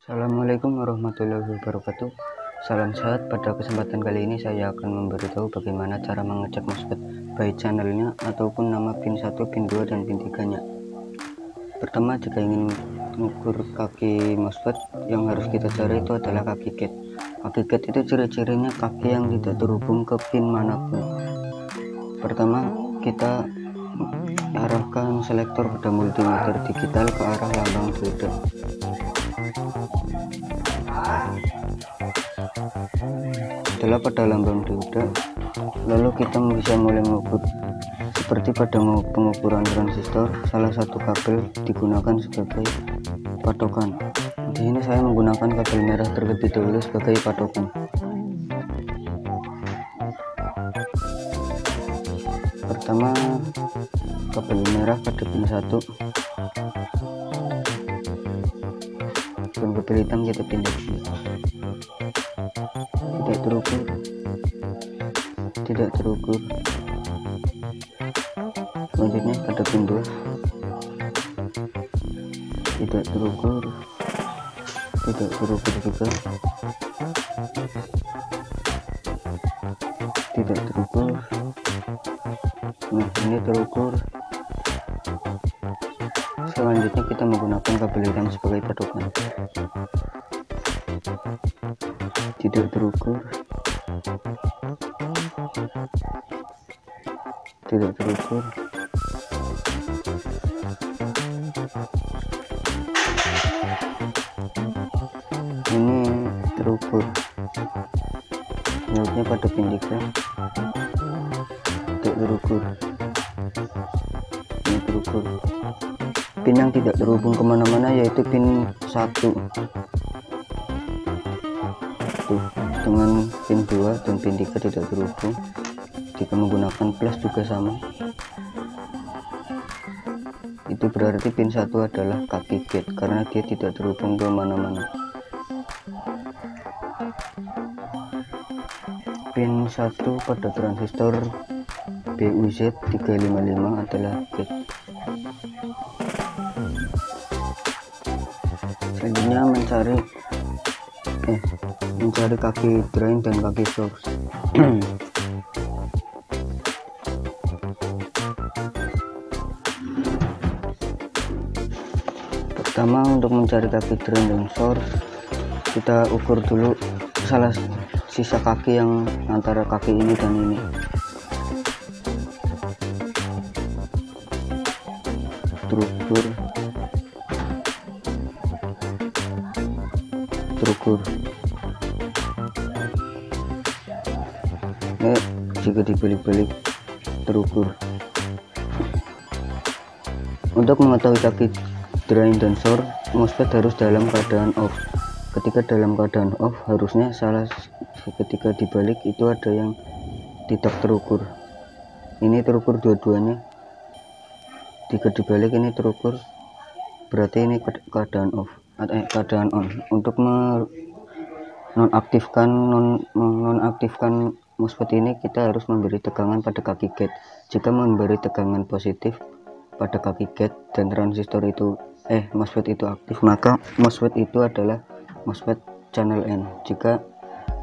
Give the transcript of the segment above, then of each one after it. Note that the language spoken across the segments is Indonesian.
Assalamualaikum warahmatullahi wabarakatuh. Salam sehat. Pada kesempatan kali ini saya akan memberitahu bagaimana cara mengecek MOSFET baik channelnya ataupun nama pin 1, pin 2, dan pin 3 nya. Pertama, jika ingin mengukur kaki MOSFET, yang harus kita cari itu adalah kaki gate. Kaki gate itu ciri-cirinya kaki yang tidak terhubung ke pin manapun. Pertama, kita arahkan selektor pada multimeter digital ke arah lambang dioda. Setelah pada lambang dioda, lalu kita bisa mulai mengukur. Seperti pada pengukuran transistor, salah satu kabel digunakan sebagai patokan. Di sini saya menggunakan kabel merah terlebih dahulu sebagai patokan. Pertama, kabel merah pada pin 1, dan kabel hitam kita pindah. Tidak terukur. Selanjutnya pada pin 2, tidak terukur juga, tidak terukur. Nah, ini terukur. Selanjutnya kita menggunakan kabel hitam sebagai patokan. Tidak terukur, tidak terukur. Ini terukur. Selanjutnya pada pin 3, tidak terukur. Ini terukur. Pin yang tidak terhubung kemana-mana yaitu pin 1 tuh, dengan pin 2 dan pin 3 tidak terhubung. Jika menggunakan plus juga sama. Itu berarti pin 1 adalah kaki gate karena dia tidak terhubung ke mana-mana. Pin 1 pada transistor BUZ 355 adalah gate. Selanjutnya mencari kaki drain dan kaki source. Pertama, untuk mencari kaki drain dan source, kita ukur dulu sisa kaki yang antara kaki ini dan ini. Terukur. Jika dibalik-balik terukur. Untuk mengetahui kaki drain dan source, MOSFET harus dalam keadaan off. Ketika dalam keadaan off, harusnya ketika dibalik itu ada yang tidak terukur. Ini terukur dua-duanya. Jika dibalik ini terukur, berarti ini keadaan off, keadaan on. Untuk menonaktifkan MOSFET ini, kita harus memberi tegangan pada kaki gate. Jika memberi tegangan positif pada kaki gate dan transistor itu MOSFET itu aktif, maka MOSFET itu adalah MOSFET channel N. Jika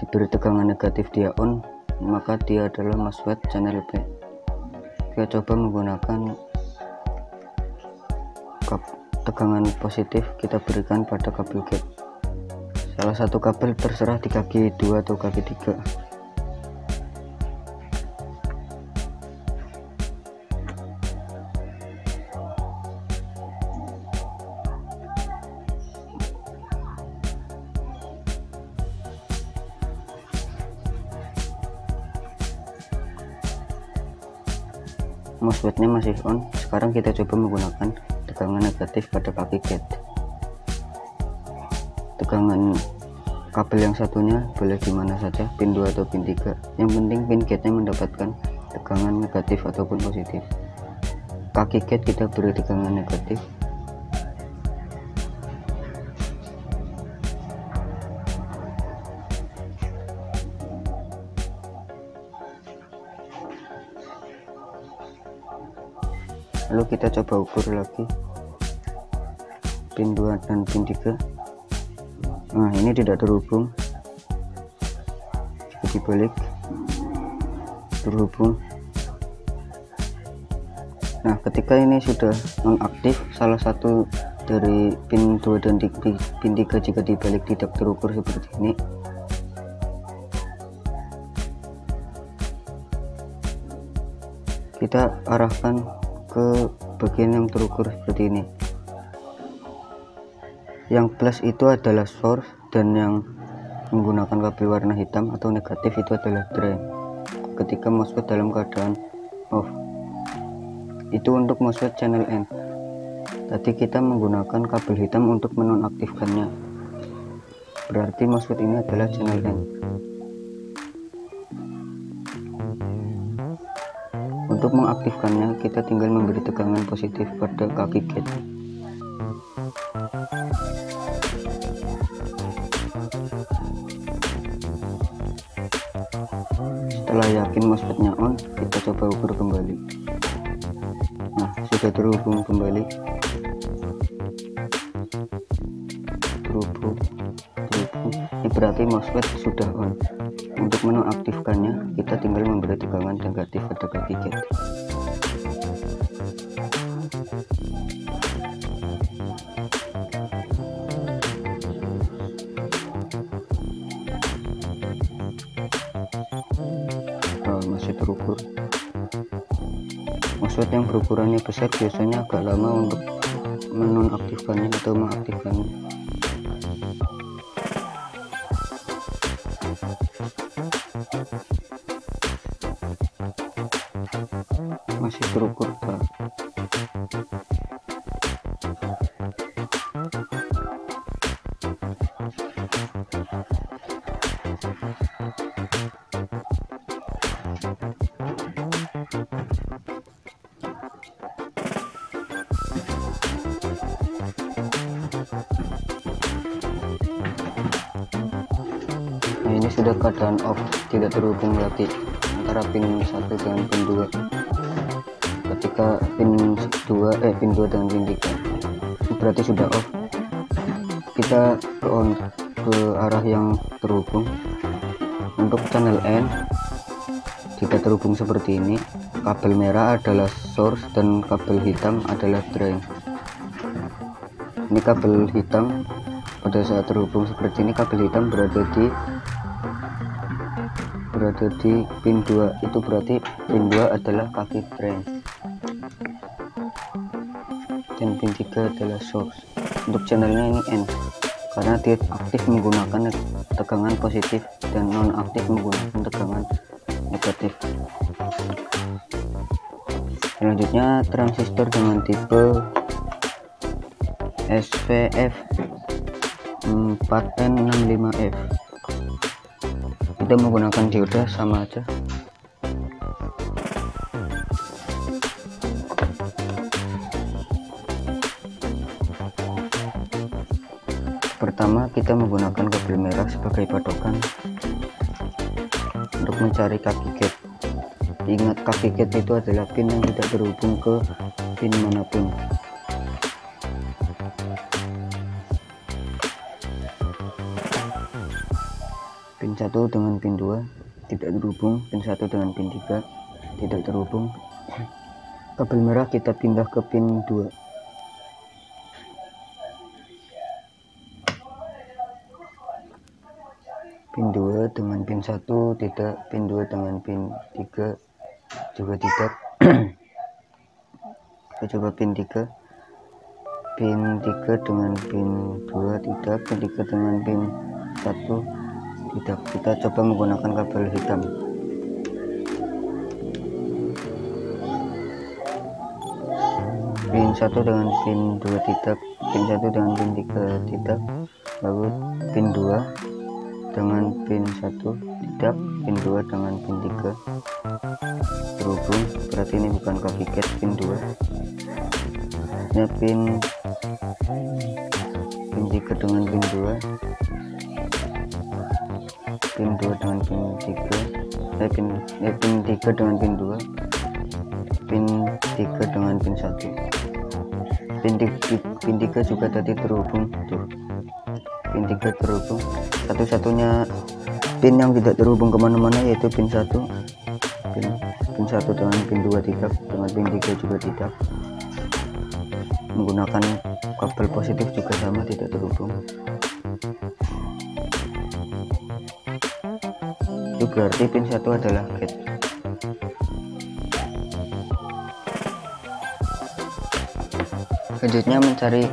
diberi tegangan negatif dia on, maka dia adalah MOSFET channel P. Kita coba menggunakan tegangan positif, kita berikan pada kabel gate. Salah satu kabel, terserah di kaki 2 atau kaki 3. MOSFET-nya masih on. Sekarang kita coba menggunakan tegangan negatif pada kaki gate. Tegangan kabel yang satunya boleh di mana saja, pin 2 atau pin 3. Yang penting pin gate-nya mendapatkan tegangan negatif ataupun positif. Kaki gate kita beri tegangan negatif. Lalu kita coba ukur lagi pin 2 dan pin 3. Nah, ini tidak terhubung. Dibalik, terhubung. Nah, ketika ini sudah nonaktif salah satu dari pin 2 dan pin 3 jika dibalik tidak terukur seperti ini, kita arahkan ke bagian yang terukur seperti ini. Yang plus itu adalah source dan yang menggunakan kabel warna hitam atau negatif itu adalah drain. Ketika MOSFET dalam keadaan off, itu untuk MOSFET channel N. Tadi kita menggunakan kabel hitam untuk menonaktifkannya, berarti MOSFET ini adalah channel N. Untuk mengaktifkannya, kita tinggal memberi tegangan positif pada kaki gate. Setelah yakin MOSFET-nya on, kita coba ukur kembali. Nah, sudah terhubung kembali. Terhubung. Ini berarti MOSFET sudah on. Untuk menonaktifkannya, kita tinggal memberi tegangan negatif pada kaki gate. Masih terukur. MOSFET yang berukurannya besar biasanya agak lama untuk menonaktifkannya atau mengaktifkannya. Masih terukur, Pak. Nah, ini sudah keadaan off, tidak terhubung lagi antara pin 1 dengan pin 2. Ketika pin 2 dengan pin 3 berarti sudah off. Kita ke arah yang terhubung. Untuk channel N tidak terhubung seperti ini. Kabel merah adalah source dan kabel hitam adalah drain. Ini kabel hitam. Pada saat terhubung seperti ini, kabel hitam berada di pin 2. Itu berarti pin 2 adalah kaki drain dan pin 3 adalah source. Untuk channelnya ini N karena dia aktif menggunakan tegangan positif dan non aktif menggunakan tegangan negatif. Selanjutnya transistor dengan tipe SVF 4N65F. Kita menggunakan dioda sama aja. Pertama, kita menggunakan kabel merah sebagai patokan untuk mencari kaki gate. Ingat, kaki gate itu adalah pin yang tidak terhubung ke pin manapun. Pin 1 dengan pin 2 tidak terhubung, pin 1 dengan pin 3 tidak terhubung. Kabel merah kita pindah ke pin 2. Pin 2 dengan pin 1 tidak, pin 2 dengan pin 3 juga tidak. Kita coba pin 3. Pin 3 dengan pin 2 tidak, pin 3 dengan pin 1 tidak. Kita coba menggunakan kabel hitam. Pin 1 dengan pin 2 tidak, pin 1 dengan pin 3 tidak, lalu pin 2 dengan pin 1 tidak, pin 2 dengan pin 3 terhubung, berarti ini bukan kaki gate pin 2. Ini pin 3 dengan pin 2, pin 2 dengan pin 3, pin 3 dengan pin 2, pin 3 dengan pin 1. Pin 3 juga tadi terhubung tuh. pin 3 terhubung. Satu-satunya pin yang tidak terhubung kemana-mana yaitu pin 1 dengan pin 2 tidak, dengan pin 3 juga tidak. Menggunakan kabel positif juga sama, tidak terhubung. Itu berarti pin 1 adalah gate. Selanjutnya mencari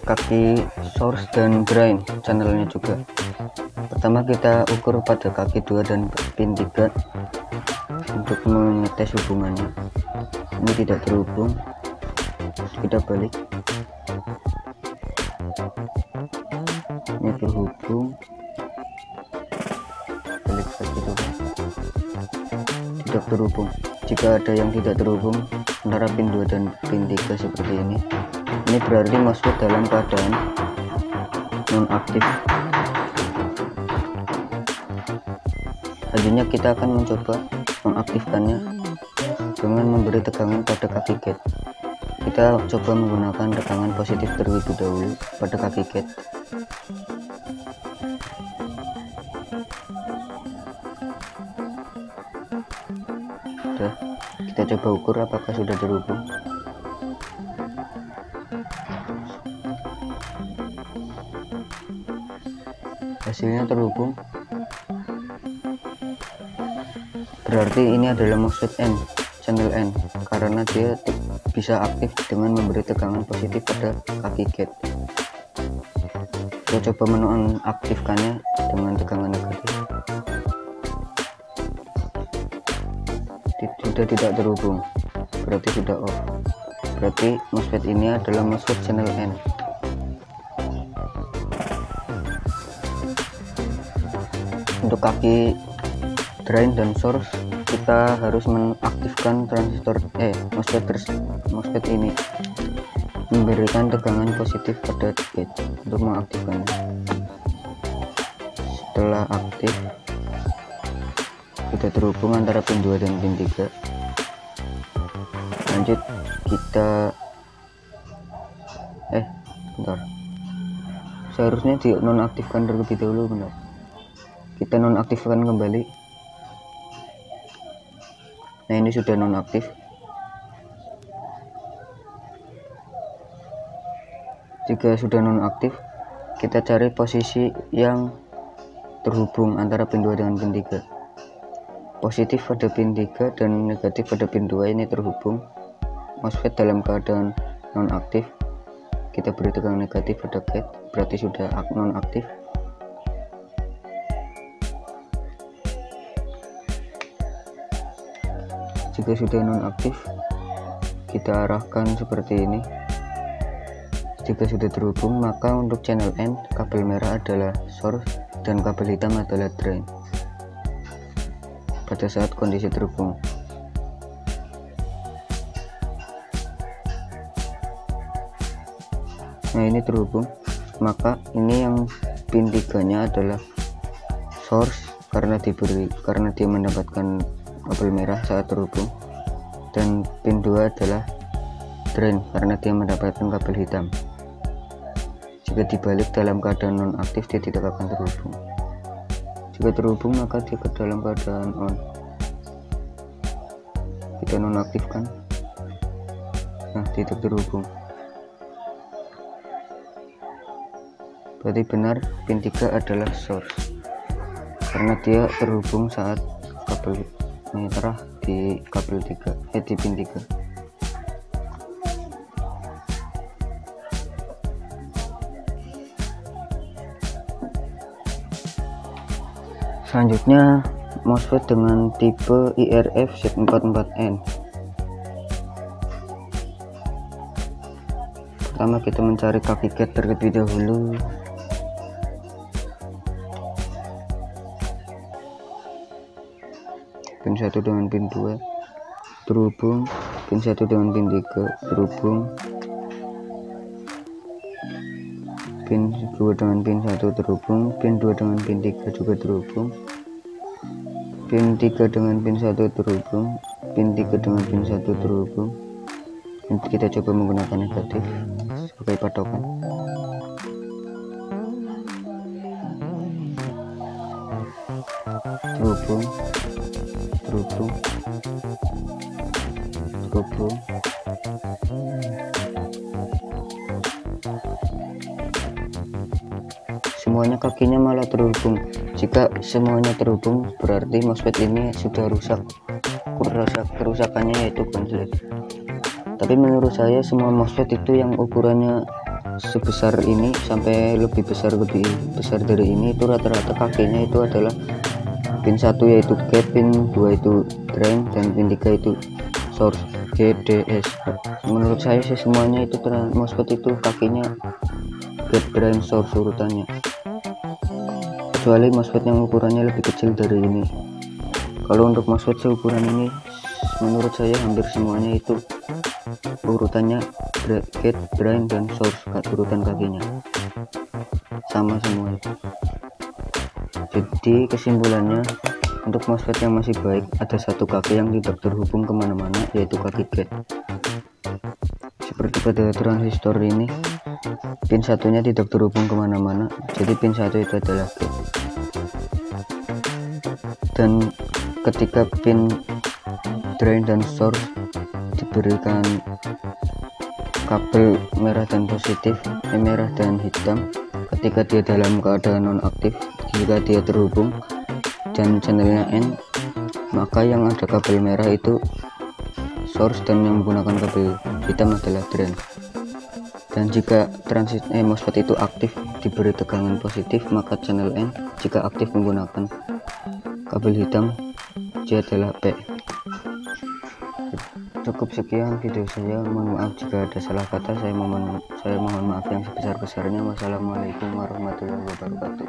kaki source dan drain channelnya juga. Pertama kita ukur pada kaki 2 dan pin 3 untuk mengetes hubungannya. Ini tidak terhubung, kita balik. Ini terhubung, balik lagi juga tidak terhubung. Jika ada yang tidak terhubung antara pin 2 dan pin 3 seperti ini berarti MOSFET dalam keadaan nonaktif. Selanjutnya kita akan mencoba mengaktifkannya dengan memberi tegangan pada kaki gate. Kita coba menggunakan tegangan positif terlebih dahulu pada kaki gate. Sudah, kita coba ukur apakah sudah terhubung. Hasilnya terhubung, berarti ini adalah MOSFET N, channel N, karena dia bisa aktif dengan memberi tegangan positif pada kaki gate. Kita coba menonaktifkannya dengan tegangan negatif. Sudah tidak terhubung, berarti sudah off. Berarti MOSFET ini adalah MOSFET channel N. Untuk kaki drain dan source kita harus mengaktifkan transistor MOSFET ini, memberikan tegangan positif pada gate untuk mengaktifkannya. Setelah aktif sudah terhubung antara pin 2 dan pin 3. Lanjut kita bentar, seharusnya di nonaktifkan terlebih dahulu, benar. Kita nonaktifkan kembali. Nah, ini sudah nonaktif. Jika sudah nonaktif, kita cari posisi yang terhubung antara pin 2 dengan pin 3. Positif pada pin 3 dan negatif pada pin 2 ini terhubung. MOSFET dalam keadaan nonaktif. Kita beri tegangan negatif pada gate, berarti sudah nonaktif. Jika sudah nonaktif, kita arahkan seperti ini. Jika sudah terhubung, maka untuk channel N, kabel merah adalah source dan kabel hitam adalah drain pada saat kondisi terhubung. Nah, ini terhubung, maka ini yang pin 3 nya adalah source karena dia mendapatkan kabel merah saat terhubung, dan pin 2 adalah drain karena dia mendapatkan kabel hitam. Jika dibalik dalam keadaan nonaktif, dia tidak akan terhubung. Jika terhubung, maka dia ke dalam keadaan on. Kita nonaktifkan. Nah, tidak terhubung. Berarti benar pin 3 adalah source karena dia terhubung saat kabel merah di kabel 3, di pin 3. Selanjutnya MOSFET dengan tipe IRF Z44N. Pertama kita mencari kaki gate terlebih dahulu. Pin 1 dengan pin 2 terhubung, pin 1 dengan pin 3 terhubung, pin 2 dengan pin 1 terhubung, pin 2 dengan pin 3 juga terhubung, pin 3 dengan pin 1 terhubung, pin 3 dengan pin 1 terhubung. Nanti kita coba menggunakan negatif sebagai patokan. terhubung semuanya kakinya malah terhubung. Jika semuanya terhubung berarti MOSFET ini sudah rusak. Kerusakannya yaitu konslet. Tapi menurut saya semua MOSFET itu yang ukurannya sebesar ini sampai lebih besar dari ini itu rata-rata kakinya itu adalah pin 1 yaitu gate, pin 2 itu drain, dan pin 3 itu source GDS. Menurut saya sih semuanya itu MOSFET itu kakinya gate, drain, source urutannya, kecuali MOSFET yang ukurannya lebih kecil dari ini. Kalau untuk MOSFET seukuran ini menurut saya hampir semuanya itu urutannya gate, drain, dan source, urutan kakinya sama semua itu. Jadi kesimpulannya, untuk MOSFET yang masih baik ada satu kaki yang tidak terhubung kemana-mana, yaitu kaki gate. Seperti pada transistor ini, pin satunya tidak terhubung kemana-mana, jadi pin 1 itu adalah gate. Dan ketika pin drain dan source diberikan kabel merah dan positif, merah dan hitam, ketika dia dalam keadaan nonaktif, jika dia terhubung dan channelnya N, maka yang ada kabel merah itu source dan yang menggunakan kabel hitam adalah drain. Dan jika MOSFET itu aktif diberi tegangan positif, maka channel N. Jika aktif menggunakan kabel hitam, dia adalah P. Cukup sekian video saya, mohon maaf jika ada salah kata. Saya mohon maaf yang sebesar-besarnya. Wassalamualaikum warahmatullahi wabarakatuh.